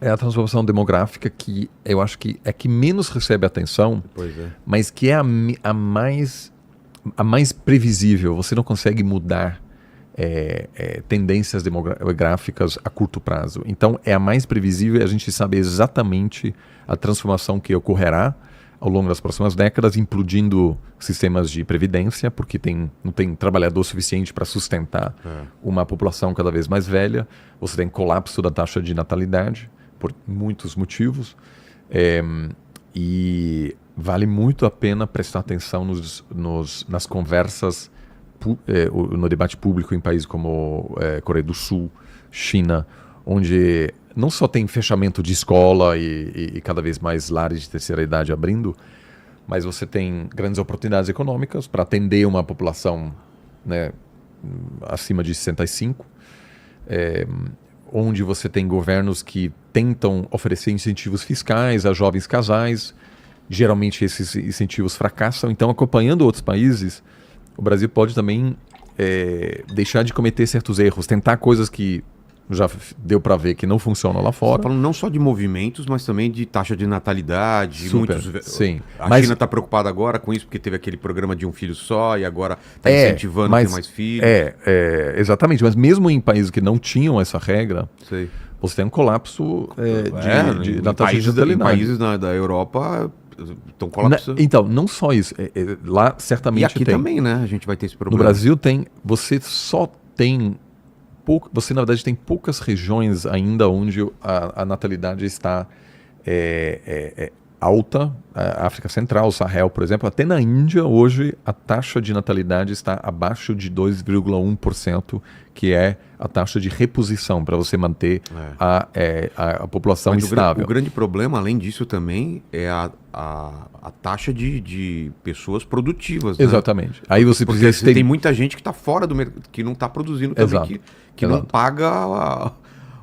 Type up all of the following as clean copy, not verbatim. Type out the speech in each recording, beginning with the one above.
é a transformação demográfica que eu acho que é que menos recebe atenção, Pois é. mas que é a mais previsível. Você não consegue mudar tendências demográficas a curto prazo. Então, é a mais previsível e a gente sabe exatamente a transformação que ocorrerá ao longo das próximas décadas, implodindo sistemas de previdência, porque não tem trabalhador suficiente para sustentar uma população cada vez mais velha. Você tem colapso da taxa de natalidade, por muitos motivos. E vale muito a pena prestar atenção nas conversas, no debate público em países como Coreia do Sul, China, onde não só tem fechamento de escola e cada vez mais lares de terceira idade abrindo, mas você tem grandes oportunidades econômicas para atender uma população, né, acima de 65, onde você tem governos que tentam oferecer incentivos fiscais a jovens casais. Geralmente esses incentivos fracassam. Então, acompanhando outros países, o Brasil pode também deixar de cometer certos erros, tentar coisas que já deu para ver que não funcionam lá fora. Você tá falando não só de movimentos, mas também de taxa de natalidade. Super, sim. A China está preocupada agora com isso, porque teve aquele programa de um filho só e agora está incentivando ter mais filhos. Exatamente. Mas mesmo em países que não tinham essa regra, você tem um colapso da taxa de natalidade. Em países da Europa estão colapsando. Então, não só isso. Lá certamente tem. E aqui também, né? A gente vai ter esse problema. No Brasil você só tem... Você, na verdade, tem poucas regiões ainda onde a natalidade está alta. A África Central, o Sahel, por exemplo. Até na Índia, hoje, a taxa de natalidade está abaixo de 2,1%, que é a taxa de reposição para você manter a população estável. O grande problema, além disso, também é a taxa de pessoas produtivas. Né? Exatamente. Aí você precisa tem muita gente que está fora do mercado, que não está produzindo também, que não paga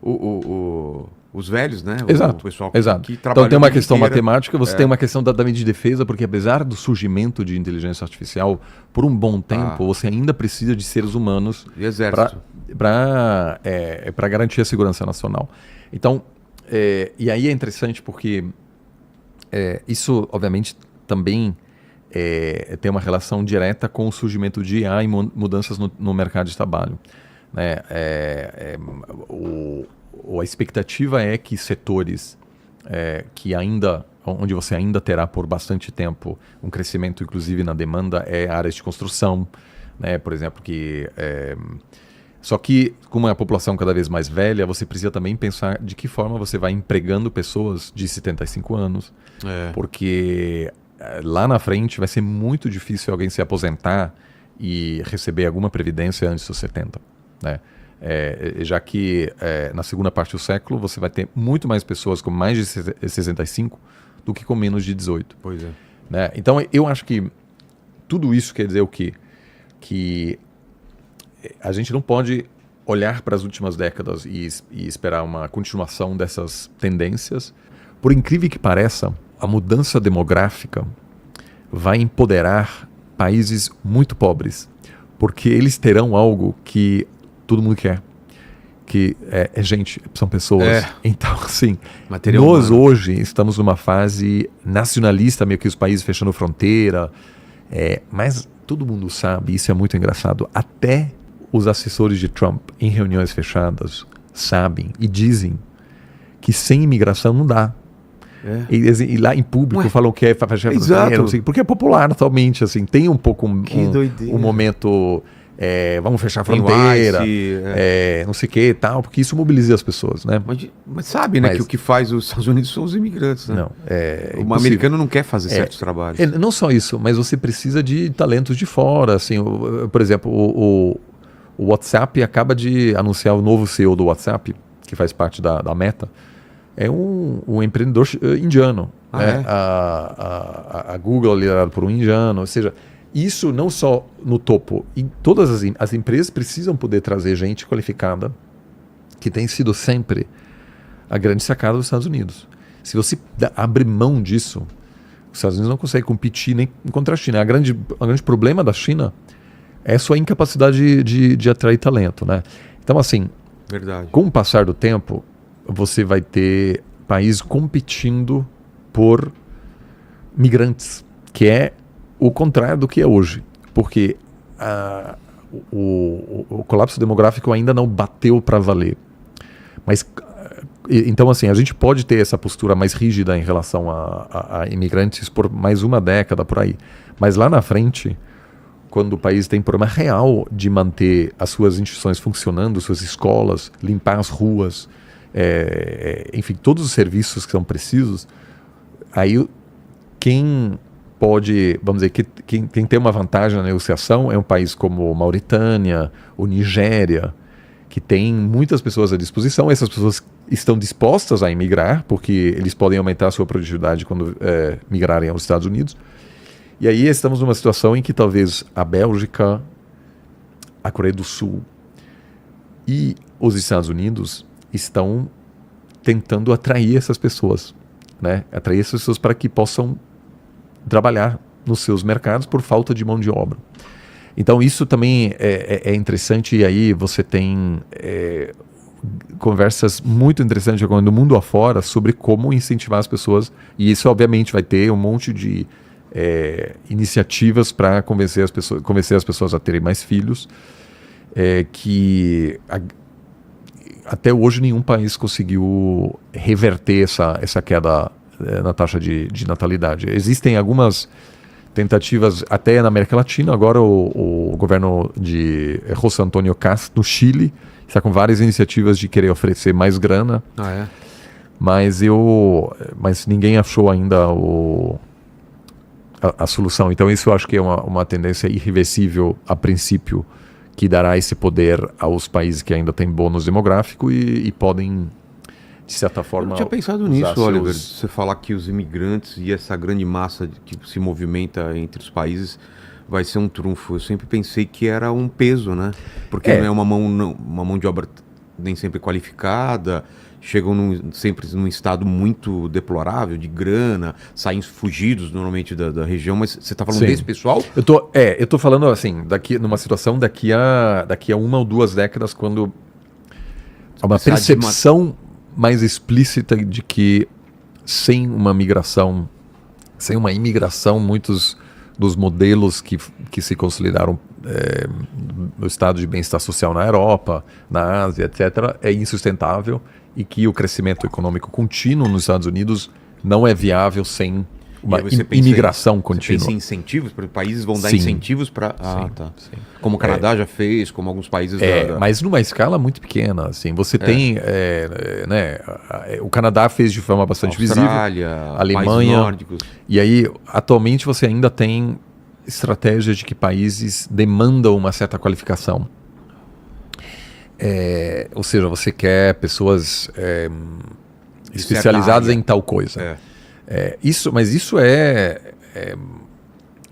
os velhos, né? Exato. O pessoal que trabalha. Então tem uma questão matemática, você tem uma questão da medida de defesa, porque apesar do surgimento de inteligência artificial, por um bom tempo, você ainda precisa de seres humanos para garantir a segurança nacional. Então, e aí é interessante porque isso, obviamente, também tem uma relação direta com o surgimento de IA e mudanças no mercado de trabalho. Né? A expectativa é que setores onde você ainda terá por bastante tempo um crescimento, inclusive na demanda, áreas de construção, né? Por exemplo, só que com uma população cada vez mais velha, você precisa também pensar de que forma você vai empregando pessoas de 75 anos, porque lá na frente vai ser muito difícil alguém se aposentar e receber alguma previdência antes dos 70, né? Já que na segunda parte do século você vai ter muito mais pessoas com mais de 65 do que com menos de 18. Pois é. Né? Então eu acho que tudo isso quer dizer o quê? Que a gente não pode olhar para as últimas décadas e esperar uma continuação dessas tendências. Por incrível que pareça, a mudança demográfica vai empoderar países muito pobres, porque eles terão algo que todo mundo quer, que gente, são pessoas. Então, assim, nós hoje estamos numa fase nacionalista, meio que os países fechando fronteira, mas todo mundo sabe, isso é muito engraçado, até os assessores de Trump em reuniões fechadas sabem e dizem que sem imigração não dá. E lá em público falam que fechar fronteira, não sei, porque é popular atualmente, assim, tem um pouco um momento... vamos fechar a fronteira, não sei o que e tal, porque isso mobiliza as pessoas, né? Mas sabe, né, que o que faz os Estados Unidos são os imigrantes, né? Não, o americano não quer fazer certos trabalhos. Não só isso, mas você precisa de talentos de fora, assim, por exemplo, o WhatsApp acaba de anunciar o novo CEO do WhatsApp, que faz parte da Meta, é um empreendedor indiano, né? A Google é liderada por um indiano, ou seja, isso não só no topo, em todas as empresas precisam poder trazer gente qualificada, que tem sido sempre a grande sacada dos Estados Unidos. Se você abrir mão disso, os Estados Unidos não conseguem competir nem contra a China. O grande problema da China é a sua incapacidade de atrair talento, né? Então, assim, verdade. Com o passar do tempo, você vai ter países competindo por migrantes, que é o contrário do que é hoje. Porque o colapso demográfico ainda não bateu para valer. Mas, então, assim, a gente pode ter essa postura mais rígida em relação a imigrantes por mais uma década, por aí. Mas lá na frente, quando o país tem problema real de manter as suas instituições funcionando, suas escolas, limpar as ruas, enfim, todos os serviços que são precisos, aí quem pode, vamos dizer, quem tem uma vantagem na negociação é um país como Mauritânia, ou Nigéria, que tem muitas pessoas à disposição. Essas pessoas estão dispostas a emigrar, porque eles podem aumentar a sua produtividade quando migrarem aos Estados Unidos. E aí estamos numa situação em que talvez a Bélgica, a Coreia do Sul e os Estados Unidos estão tentando atrair essas pessoas, né? Atrair essas pessoas para que possam trabalhar nos seus mercados por falta de mão de obra. Então isso também é interessante, e aí você tem conversas muito interessantes no mundo afora sobre como incentivar as pessoas, e isso obviamente vai ter um monte de iniciativas para convencer as pessoas a terem mais filhos, que até hoje nenhum país conseguiu reverter essa queda na taxa de natalidade. Existem algumas tentativas até na América Latina. Agora o governo de José Antônio Kast, no Chile, está com várias iniciativas de querer oferecer mais grana. Mas ninguém achou ainda a solução. Então isso eu acho que é uma tendência irreversível a princípio, que dará esse poder aos países que ainda têm bônus demográfico e podem, de certa forma... Eu não tinha pensado nisso, Oliver. Você falar que os imigrantes e essa grande massa que se movimenta entre os países vai ser um trunfo. Eu sempre pensei que era um peso, né? Porque não é uma mão de obra nem sempre qualificada, chegam sempre num estado muito deplorável, de grana, saem fugidos normalmente da região, mas você está falando desse pessoal? Eu estou falando assim, numa situação daqui a 1 ou 2 décadas, quando há uma percepção mais explícita de que sem uma imigração, muitos dos modelos que se consolidaram no estado de bem-estar social na Europa, na Ásia, etc., é insustentável, e que o crescimento econômico contínuo nos Estados Unidos não é viável sem uma imigração contínua. Você pensa em incentivos? Países vão dar incentivos para... Sim. Como o Canadá já fez, como alguns países... Mas numa escala muito pequena. Assim, você tem... o Canadá fez de forma bastante Austrália, visível. Alemanha. Nórdicos. E aí, atualmente, você ainda tem estratégias de que países demandam uma certa qualificação. Ou seja, você quer pessoas especializadas em tal coisa. Mas isso é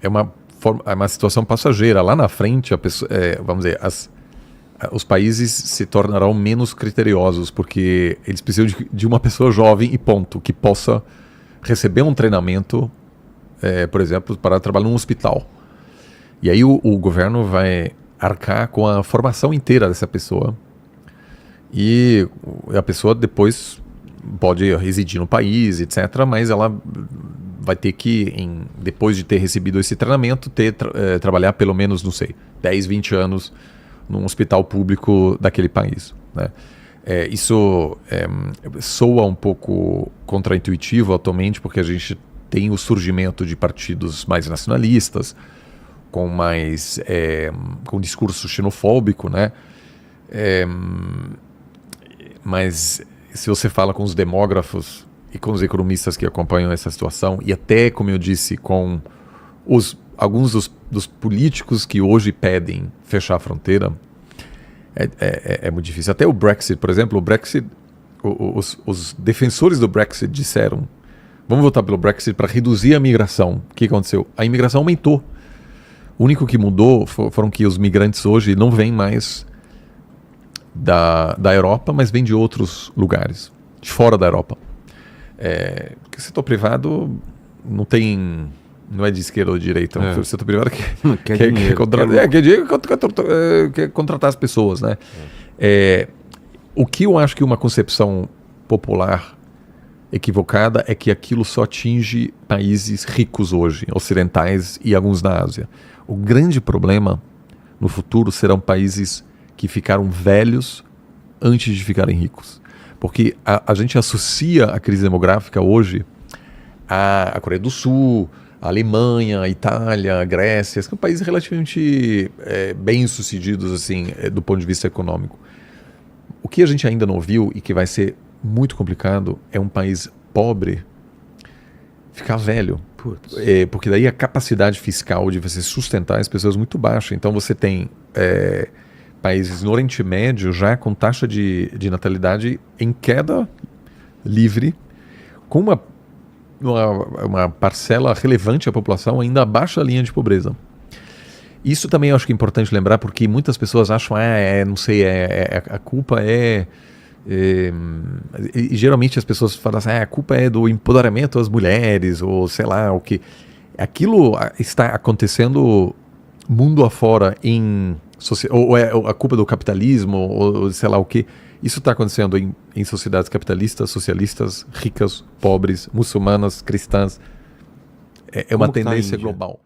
uma situação passageira. Lá na frente, vamos dizer, os países se tornarão menos criteriosos, porque eles precisam de uma pessoa jovem e ponto, que possa receber um treinamento, por exemplo, para trabalhar num hospital. E aí o governo vai arcar com a formação inteira dessa pessoa, e a pessoa depois pode residir no país, etc., mas ela vai ter que, depois de ter recebido esse treinamento, trabalhar pelo menos, 10, 20 anos num hospital público daquele país, né? Isso soa um pouco contraintuitivo atualmente, porque a gente tem o surgimento de partidos mais nacionalistas, com discurso xenofóbico, né? Mas se você fala com os demógrafos e com os economistas que acompanham essa situação, e até, como eu disse, com alguns dos políticos que hoje pedem fechar a fronteira, é muito difícil. Até o Brexit, por exemplo, os defensores do Brexit disseram: vamos votar pelo Brexit para reduzir a migração. O que aconteceu? A imigração aumentou. O único que mudou foram que os migrantes hoje não vêm mais da Europa, mas vêm de outros lugares, de fora da Europa. Porque o setor privado não é de esquerda ou de direita. O setor privado quer contratar as pessoas, né? O que eu acho que uma concepção popular equivocada é que aquilo só atinge países ricos hoje, ocidentais e alguns na Ásia. O grande problema no futuro serão países que ficaram velhos antes de ficarem ricos. Porque a gente associa a crise demográfica hoje à Coreia do Sul, à Alemanha, à Itália, à Grécia, que são países relativamente bem-sucedidos assim, do ponto de vista econômico. O que a gente ainda não viu e que vai ser muito complicado é um país pobre ficar velho. Porque daí a capacidade fiscal de você sustentar as pessoas é muito baixa. Então você tem países no Oriente Médio já com taxa de natalidade em queda livre, com uma parcela relevante da população ainda abaixo da linha de pobreza. Isso também eu acho que é importante lembrar, porque muitas pessoas acham, não sei, a culpa e geralmente as pessoas falam assim, a culpa é do empoderamento das mulheres, ou sei lá, o que. Aquilo está acontecendo mundo afora ou é a culpa do capitalismo, ou sei lá o que. Isso está acontecendo em sociedades capitalistas, socialistas, ricas, pobres, muçulmanas, cristãs. É uma tendência global.